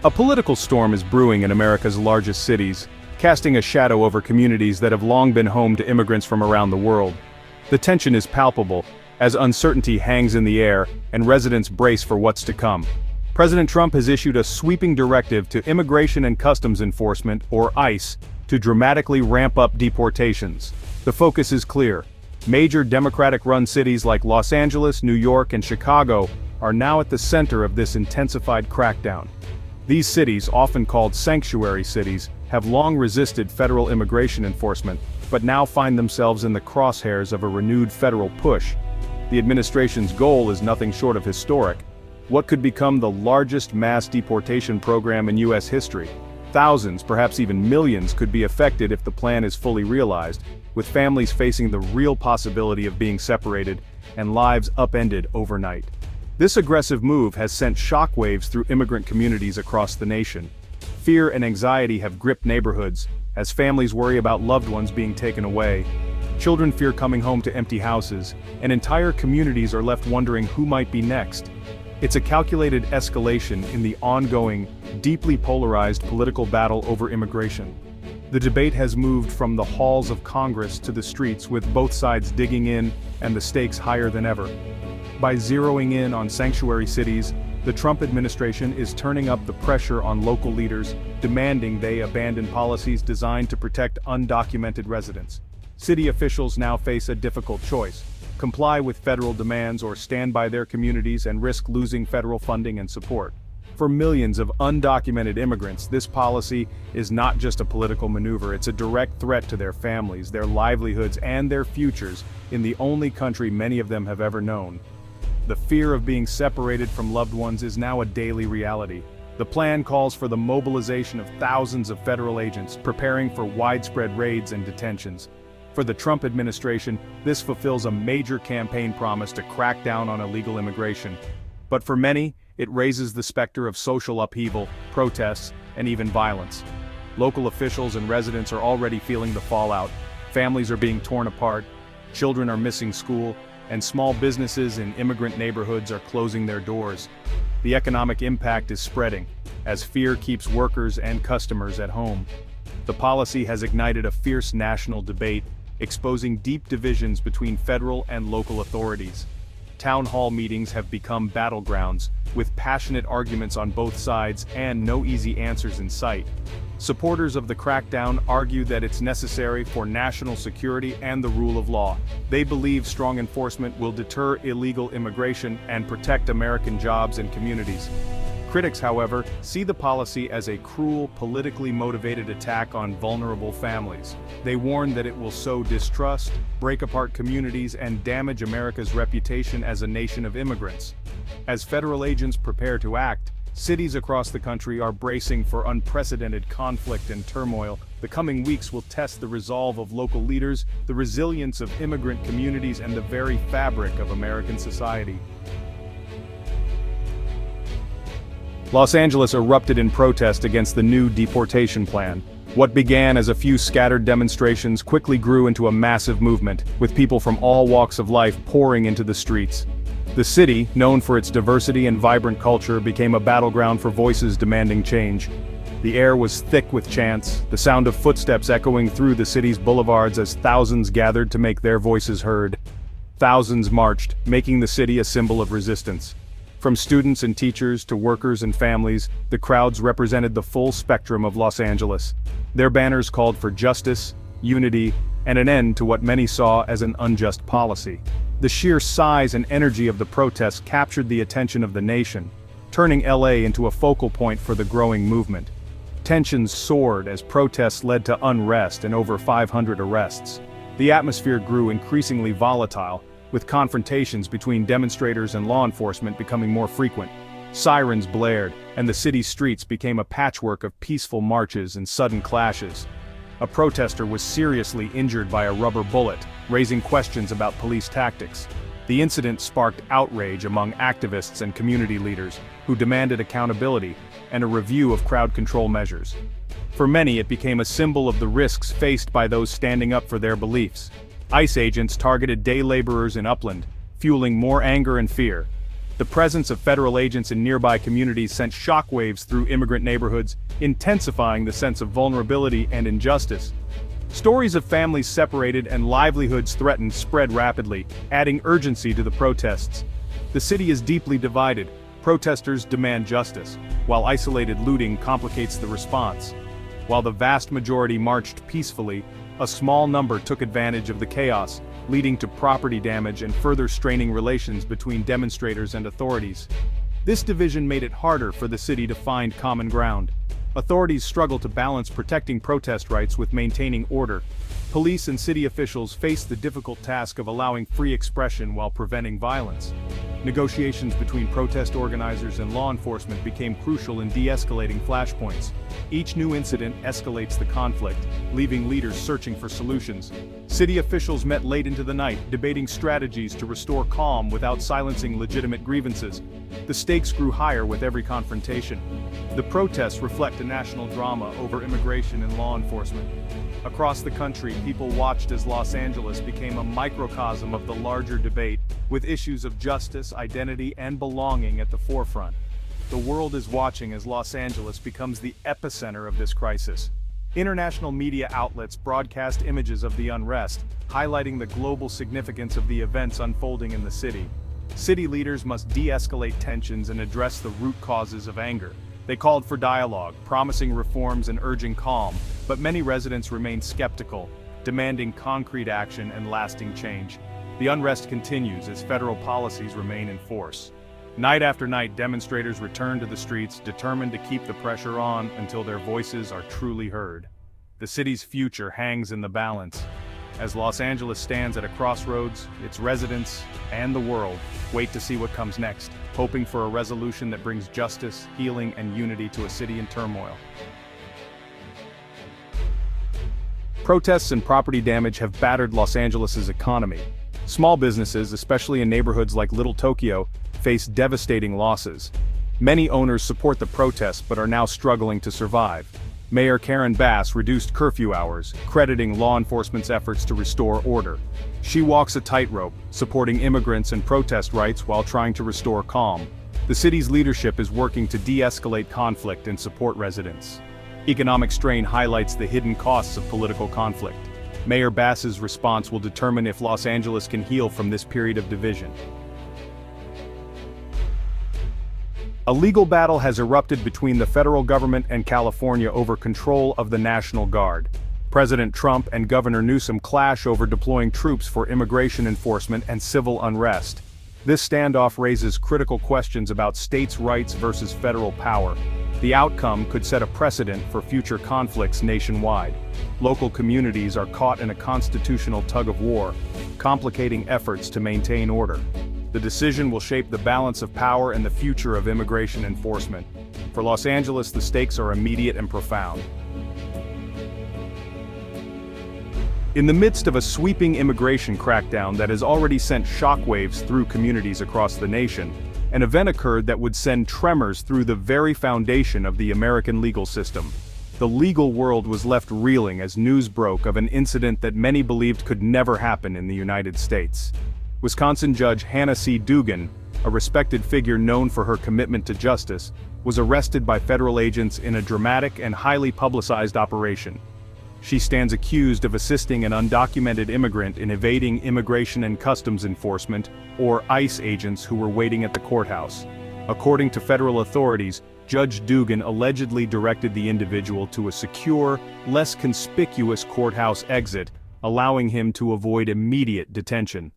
A political storm is brewing in America's largest cities, casting a shadow over communities that have long been home to immigrants from around the world. The tension is palpable, as uncertainty hangs in the air and residents brace for what's to come. President Trump has issued a sweeping directive to Immigration and Customs Enforcement, or ICE, to dramatically ramp up deportations. The focus is clear. Major Democratic-run cities like Los Angeles, New York, and Chicago are now at the center of this intensified crackdown. These cities, often called sanctuary cities, have long resisted federal immigration enforcement, but now find themselves in the crosshairs of a renewed federal push. The administration's goal is nothing short of historic. What could become the largest mass deportation program in U.S. history? Thousands, perhaps even millions, could be affected if the plan is fully realized, with families facing the real possibility of being separated and lives upended overnight. This aggressive move has sent shockwaves through immigrant communities across the nation. Fear and anxiety have gripped neighborhoods, as families worry about loved ones being taken away. Children fear coming home to empty houses, and entire communities are left wondering who might be next. It's a calculated escalation in the ongoing, deeply polarized political battle over immigration. The debate has moved from the halls of Congress to the streets, with both sides digging in and the stakes higher than ever. By zeroing in on sanctuary cities, the Trump administration is turning up the pressure on local leaders, demanding they abandon policies designed to protect undocumented residents. City officials now face a difficult choice: comply with federal demands or stand by their communities and risk losing federal funding and support. For millions of undocumented immigrants, this policy is not just a political maneuver, it's a direct threat to their families, their livelihoods, and their futures in the only country many of them have ever known. The fear of being separated from loved ones is now a daily reality. The plan calls for the mobilization of thousands of federal agents, preparing for widespread raids and detentions. For the Trump administration, this fulfills a major campaign promise to crack down on illegal immigration. But for many, it raises the specter of social upheaval, protests, and even violence. Local officials and residents are already feeling the fallout. Families are being torn apart, children are missing school, and small businesses in immigrant neighborhoods are closing their doors. The economic impact is spreading, as fear keeps workers and customers at home. The policy has ignited a fierce national debate, exposing deep divisions between federal and local authorities. Town hall meetings have become battlegrounds, with passionate arguments on both sides and no easy answers in sight. Supporters of the crackdown argue that it's necessary for national security and the rule of law. They believe strong enforcement will deter illegal immigration and protect American jobs and communities. Critics, however, see the policy as a cruel, politically motivated attack on vulnerable families. They warn that it will sow distrust, break apart communities, and damage America's reputation as a nation of immigrants. As federal agents prepare to act, cities across the country are bracing for unprecedented conflict and turmoil. The coming weeks will test the resolve of local leaders, the resilience of immigrant communities, and the very fabric of American society. Los Angeles erupted in protest against the new deportation plan. What began as a few scattered demonstrations quickly grew into a massive movement, with people from all walks of life pouring into the streets. The city, known for its diversity and vibrant culture, became a battleground for voices demanding change. The air was thick with chants, the sound of footsteps echoing through the city's boulevards as thousands gathered to make their voices heard. Thousands marched, making the city a symbol of resistance. From students and teachers to workers and families, the crowds represented the full spectrum of Los Angeles. Their banners called for justice, unity, and an end to what many saw as an unjust policy. The sheer size and energy of the protests captured the attention of the nation, turning LA into a focal point for the growing movement. Tensions soared as protests led to unrest and over 500 arrests. The atmosphere grew increasingly volatile, with confrontations between demonstrators and law enforcement becoming more frequent. Sirens blared, and the city's streets became a patchwork of peaceful marches and sudden clashes. A protester was seriously injured by a rubber bullet, raising questions about police tactics. The incident sparked outrage among activists and community leaders, who demanded accountability and a review of crowd control measures. For many, it became a symbol of the risks faced by those standing up for their beliefs. ICE agents targeted day laborers in Upland, fueling more anger and fear. The presence of federal agents in nearby communities sent shockwaves through immigrant neighborhoods, intensifying the sense of vulnerability and injustice. Stories of families separated and livelihoods threatened spread rapidly, adding urgency to the protests. The city is deeply divided. Protesters demand justice, while isolated looting complicates the response. While the vast majority marched peacefully, a small number took advantage of the chaos, leading to property damage and further straining relations between demonstrators and authorities. This division made it harder for the city to find common ground. Authorities struggle to balance protecting protest rights with maintaining order. Police and city officials face the difficult task of allowing free expression while preventing violence. Negotiations between protest organizers and law enforcement became crucial in de-escalating flashpoints. Each new incident escalates the conflict, leaving leaders searching for solutions. City officials met late into the night, debating strategies to restore calm without silencing legitimate grievances. The stakes grew higher with every confrontation. The protests reflect a national drama over immigration and law enforcement. Across the country, people watched as Los Angeles became a microcosm of the larger debate, with issues of justice, identity, and belonging at the forefront. The world is watching as Los Angeles becomes the epicenter of this crisis. International media outlets broadcast images of the unrest, highlighting the global significance of the events unfolding in the city. City leaders must de-escalate tensions and address the root causes of anger. They called for dialogue, promising reforms and urging calm, but many residents remain skeptical, demanding concrete action and lasting change. The unrest continues as federal policies remain in force. Night after night, demonstrators return to the streets, determined to keep the pressure on until their voices are truly heard. The city's future hangs in the balance. As Los Angeles stands at a crossroads, its residents, and the world, wait to see what comes next, hoping for a resolution that brings justice, healing, and unity to a city in turmoil. Protests and property damage have battered Los Angeles's economy. Small businesses, especially in neighborhoods like Little Tokyo, face devastating losses. Many owners support the protests but are now struggling to survive. Mayor Karen Bass reduced curfew hours, crediting law enforcement's efforts to restore order. She walks a tightrope, supporting immigrants and protest rights while trying to restore calm. The city's leadership is working to de-escalate conflict and support residents. Economic strain highlights the hidden costs of political conflict. Mayor Bass's response will determine if Los Angeles can heal from this period of division. A legal battle has erupted between the federal government and California over control of the National Guard. President Trump and Governor Newsom clash over deploying troops for immigration enforcement and civil unrest. This standoff raises critical questions about states' rights versus federal power. The outcome could set a precedent for future conflicts nationwide. Local communities are caught in a constitutional tug-of-war, complicating efforts to maintain order. The decision will shape the balance of power and the future of immigration enforcement. For Los Angeles, the stakes are immediate and profound. In the midst of a sweeping immigration crackdown that has already sent shockwaves through communities across the nation, an event occurred that would send tremors through the very foundation of the American legal system. The legal world was left reeling as news broke of an incident that many believed could never happen in the United States. Wisconsin Judge Hannah C. Dugan, a respected figure known for her commitment to justice, was arrested by federal agents in a dramatic and highly publicized operation. She stands accused of assisting an undocumented immigrant in evading Immigration and Customs Enforcement, or ICE agents who were waiting at the courthouse. According to federal authorities, Judge Dugan allegedly directed the individual to a secure, less conspicuous courthouse exit, allowing him to avoid immediate detention.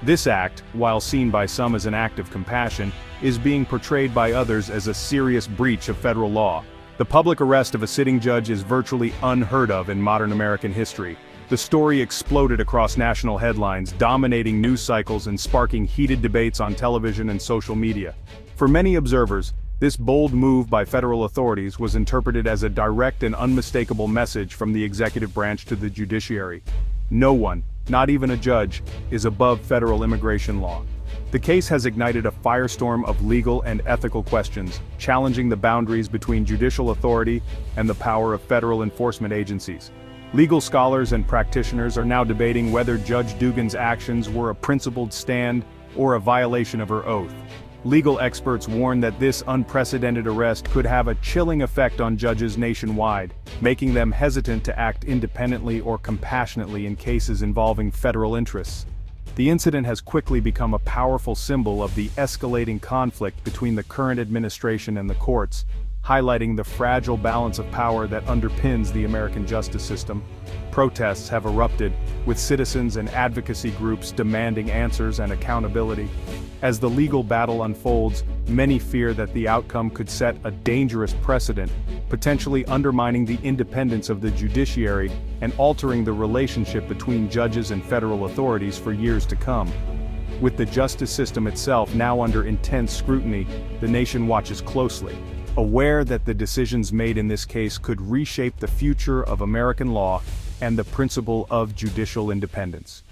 This act, while seen by some as an act of compassion, is being portrayed by others as a serious breach of federal law. The public arrest of a sitting judge is virtually unheard of in modern American history. The story exploded across national headlines, dominating news cycles and sparking heated debates on television and social media. For many observers, this bold move by federal authorities was interpreted as a direct and unmistakable message from the executive branch to the judiciary. No one, not even a judge, is above federal immigration law. The case has ignited a firestorm of legal and ethical questions, challenging the boundaries between judicial authority and the power of federal enforcement agencies. Legal scholars and practitioners are now debating whether Judge Dugan's actions were a principled stand or a violation of her oath. Legal experts warn that this unprecedented arrest could have a chilling effect on judges nationwide, making them hesitant to act independently or compassionately in cases involving federal interests. The incident has quickly become a powerful symbol of the escalating conflict between the current administration and the courts, highlighting the fragile balance of power that underpins the American justice system. Protests have erupted, with citizens and advocacy groups demanding answers and accountability. As the legal battle unfolds, many fear that the outcome could set a dangerous precedent, potentially undermining the independence of the judiciary and altering the relationship between judges and federal authorities for years to come. With the justice system itself now under intense scrutiny, the nation watches closely, aware that the decisions made in this case could reshape the future of American law and the principle of judicial independence.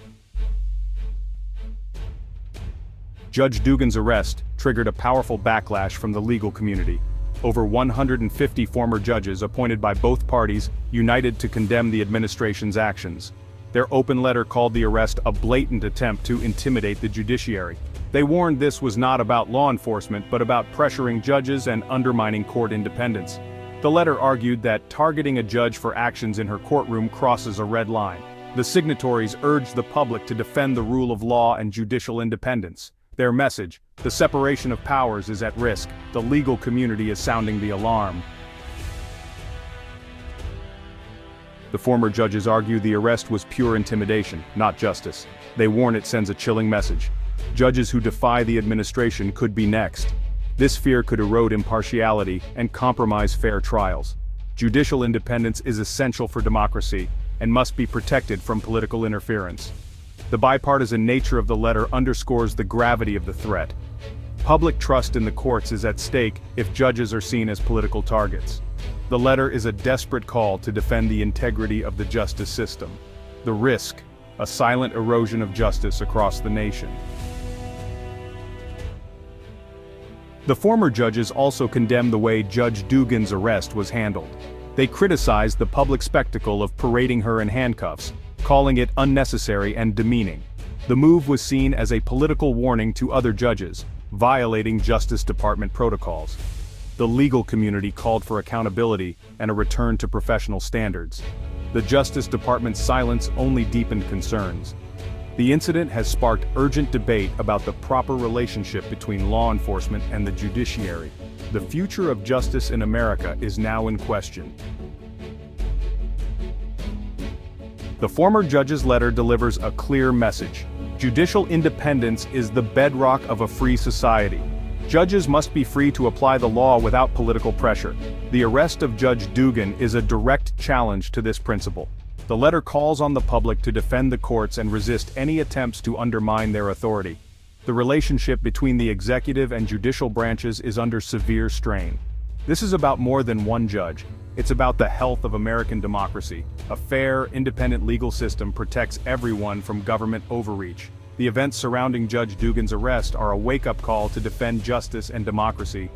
Judge Dugan's arrest triggered a powerful backlash from the legal community. Over 150 former judges appointed by both parties united to condemn the administration's actions. Their open letter called the arrest a blatant attempt to intimidate the judiciary. They warned this was not about law enforcement but about pressuring judges and undermining court independence. The letter argued that targeting a judge for actions in her courtroom crosses a red line. The signatories urged the public to defend the rule of law and judicial independence. Their message, the separation of powers, is at risk. The legal community is sounding the alarm. The former judges argue the arrest was pure intimidation, not justice. They warn it sends a chilling message. Judges who defy the administration could be next. This fear could erode impartiality and compromise fair trials. Judicial independence is essential for democracy and must be protected from political interference. The bipartisan nature of the letter underscores the gravity of the threat. Public trust in the courts is at stake if judges are seen as political targets. The letter is a desperate call to defend the integrity of the justice system. The risk, a silent erosion of justice across the nation. The former judges also condemned the way Judge Dugan's arrest was handled. They criticized the public spectacle of parading her in handcuffs, calling it unnecessary and demeaning. The move was seen as a political warning to other judges, violating Justice Department protocols. The legal community called for accountability and a return to professional standards. The Justice Department's silence only deepened concerns. The incident has sparked urgent debate about the proper relationship between law enforcement and the judiciary. The future of justice in America is now in question. The former judge's letter delivers a clear message. Judicial independence is the bedrock of a free society. Judges must be free to apply the law without political pressure. The arrest of Judge Dugan is a direct challenge to this principle. The letter calls on the public to defend the courts and resist any attempts to undermine their authority. The relationship between the executive and judicial branches is under severe strain. This is about more than one judge. It's about the health of American democracy. A fair, independent legal system protects everyone from government overreach. The events surrounding Judge Dugan's arrest are a wake-up call to defend justice and democracy.